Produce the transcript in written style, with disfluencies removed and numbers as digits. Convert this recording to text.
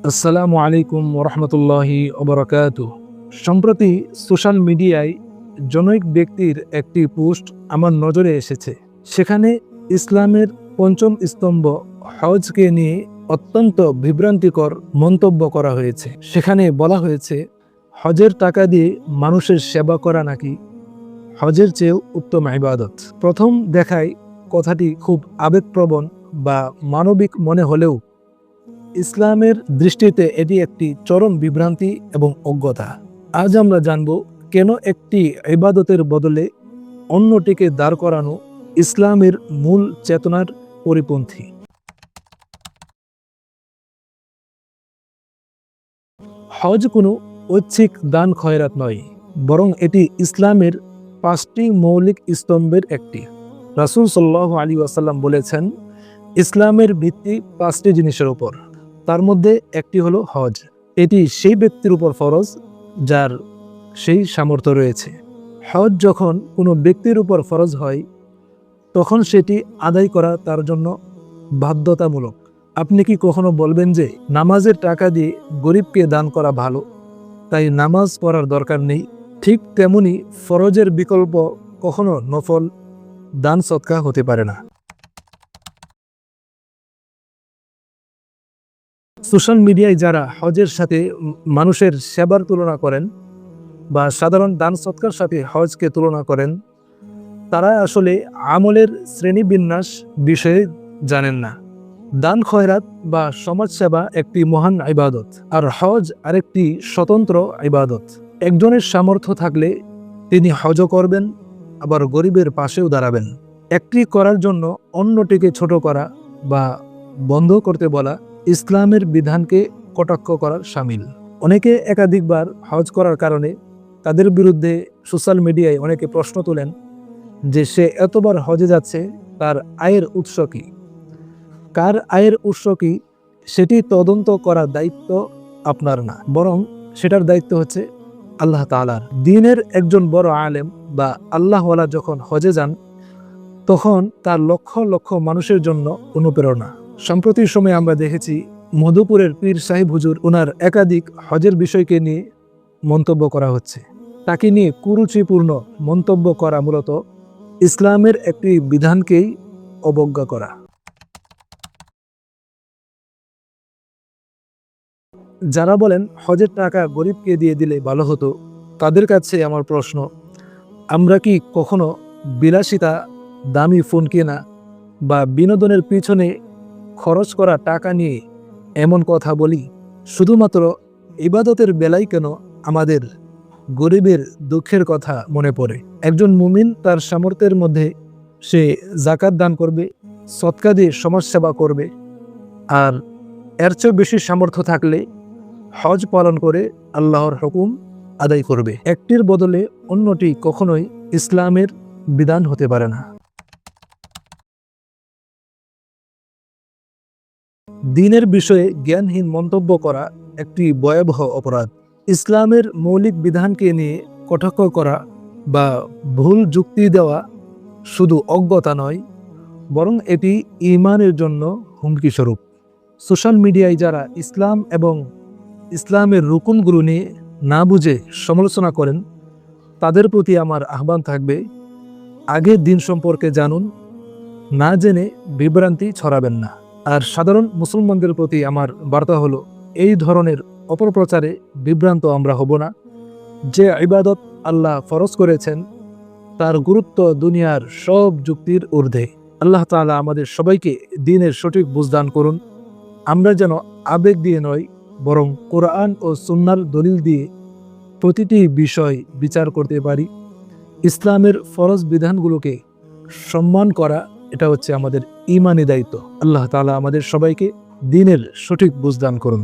আসসালামু আলাইকুম ওরহমতুল্লাহি ওবরাকাতুহ। সম্প্রতি সোশ্যাল মিডিয়ায় জনৈক ব্যক্তির একটি পোস্ট আমার নজরে এসেছে। সেখানে ইসলামের পঞ্চম স্তম্ভ হজকে নিয়ে অত্যন্ত বিভ্রান্তিকর মন্তব্য করা হয়েছে। সেখানে বলা হয়েছে, হজের টাকা দিয়ে মানুষের সেবা করা নাকি হজের চেয়েও উত্তম ইবাদত। প্রথম দেখায় কথাটি খুব আবেগপ্রবণ বা মানবিক মনে হলেও ইসলামের দৃষ্টিতে এটি একটি চরম বিভ্রান্তি এবং অজ্ঞতা। আজ আমরা জানব কেন একটি ইবাদতের বদলে অন্যটিকে দাঁড় করানো ইসলামের মূল চেতনার পরিপন্থী। হজ কোনো ঐচ্ছিক দান খয়রাত নয়, বরং এটি ইসলামের 5টি মৌলিক স্তম্ভের একটি। রাসূল সাল্লাল্লাহু আলাইহি ওয়াসাল্লাম বলেছেন, ইসলামের ভিত্তি 5টি জিনিসের উপর, তার মধ্যে একটি হলো হজ। এটি সেই ব্যক্তির উপর ফরজ যার সেই সামর্থ্য রয়েছে। হজ যখন কোনো ব্যক্তির উপর ফরজ হয় তখন সেটি আদায় করা তার জন্য বাধ্যতামূলক। আপনি কি কখনো বলবেন যে নামাজের টাকা দিয়ে গরিবকে দান করা ভালো, তাই নামাজ পড়ার দরকার নেই? ঠিক তেমনি ফরজের বিকল্প কখনো নফল দান সদকা হতে পারে না। সোশ্যাল মিডিয়ায় যারা হজের সাথে মানুষের সেবার তুলনা করেন বা সাধারণ দান সৎকার সাথে হজকে তুলনা করেন, তারা আসলে আমলের শ্রেণীবিন্যাস বিষয়ে জানেন না। দান খয়রাত বা সমাজসেবা একটি মহান ইবাদত, আর হজ আরেকটি স্বতন্ত্র ইবাদত। একজনের সামর্থ্য থাকলে তিনি হজও করবেন, আবার গরিবের পাশেও দাঁড়াবেন। একটি করার জন্য অন্যটিকে ছোট করা বা বন্ধ করতে বলা ইসলামের বিধানকে কটাক্ষ করার শামিল। অনেকে একাধিকবার হজ করার কারণে তাদের বিরুদ্ধে সোশ্যাল মিডিয়ায় অনেকে প্রশ্ন তোলেন যে সে এতবার হজে যাচ্ছে, তার আয়ের উৎস কি, কার আয়ের উৎস কি, সেটি তদন্ত করার দায়িত্ব আপনার না, বরং সেটার দায়িত্ব হচ্ছে আল্লাহ তাআলার। দ্বীনের একজন বড় আলেম বা আল্লাহওয়ালা যখন হজে যান তখন তার লক্ষ লক্ষ মানুষের জন্য অনুপ্রেরণা। সম্প্রতি সময়ে আমরা দেখেছি মধুপুরের পীর সাহেব হুজুর ওনার একাধিক হজের বিষয়কে নিয়ে মন্তব্য করা হচ্ছে। তাকে নিয়ে কুরুচিপূর্ণ মন্তব্য করা মূলত ইসলামের একটি বিধানকেই অবজ্ঞা করা। যারা বলেন হজের টাকা গরিবকে দিয়ে দিলে ভালো হতো, তাদের কাছে আমার প্রশ্ন, আমরা কি কখনো বিলাসিতা, দামি ফোন কেনা বা বিনোদনের পিছনে খরচ করা টাকা নিয়ে এমন কথা বলি? শুধুমাত্র ইবাদতের বেলায় কেন আমাদের গরিবের দুঃখের কথা মনে পড়ে? একজন মুমিন তার সামর্থ্যের মধ্যে সে জাকাত দান করবে, সদকা দিয়ে সমাজসেবা করবে, আর এর চেয়ে বেশি সামর্থ্য থাকলে হজ পালন করে আল্লাহর হুকুম আদায় করবে। একটির বদলে অন্যটি কখনোই ইসলামের বিধান হতে পারে না। দ্বীনের বিষয়ে জ্ঞানহীন মন্তব্য করা একটি ভয়াবহ অপরাধ। ইসলামের মৌলিক বিধানকে নিয়ে কটাক্ষ করা বা ভুল যুক্তি দেওয়া শুধু অজ্ঞতা নয়, বরং এটি ঈমানের জন্য হুমকি স্বরূপ। সোশ্যাল মিডিয়ায় যারা ইসলাম এবং ইসলামের রুকুনগুলো নিয়ে না বুঝে সমালোচনা করেন, তাদের প্রতি আমার আহ্বান থাকবে, আগে দিন সম্পর্কে জানুন, না জেনে বিভ্রান্তি ছড়াবেন না। আর সাধারণ মুসলমানদের প্রতি আমার বার্তা হলো, এই ধরনের অপপ্রচারে বিভ্রান্ত আমরা হব না। যে ইবাদত আল্লাহ ফরজ করেছেন তার গুরুত্ব দুনিয়ার সব যুক্তির ঊর্ধ্বে। আল্লাহ তাআলা আমাদের সবাইকে দ্বীনের সঠিক বুঝদান করুন। আমরা যেন আবেগ দিয়ে নয়, বরং কোরআন ও সুন্নাহর দলিল দিয়ে প্রতিটি বিষয় বিচার করতে পারি। ইসলামের ফরজ বিধানগুলোকে সম্মান করা, এটা হচ্ছে আমাদের ঈমানি দায়িত্ব। আল্লাহ তাআলা আমাদের সবাইকে দ্বীনের সঠিক বুঝদান করুন।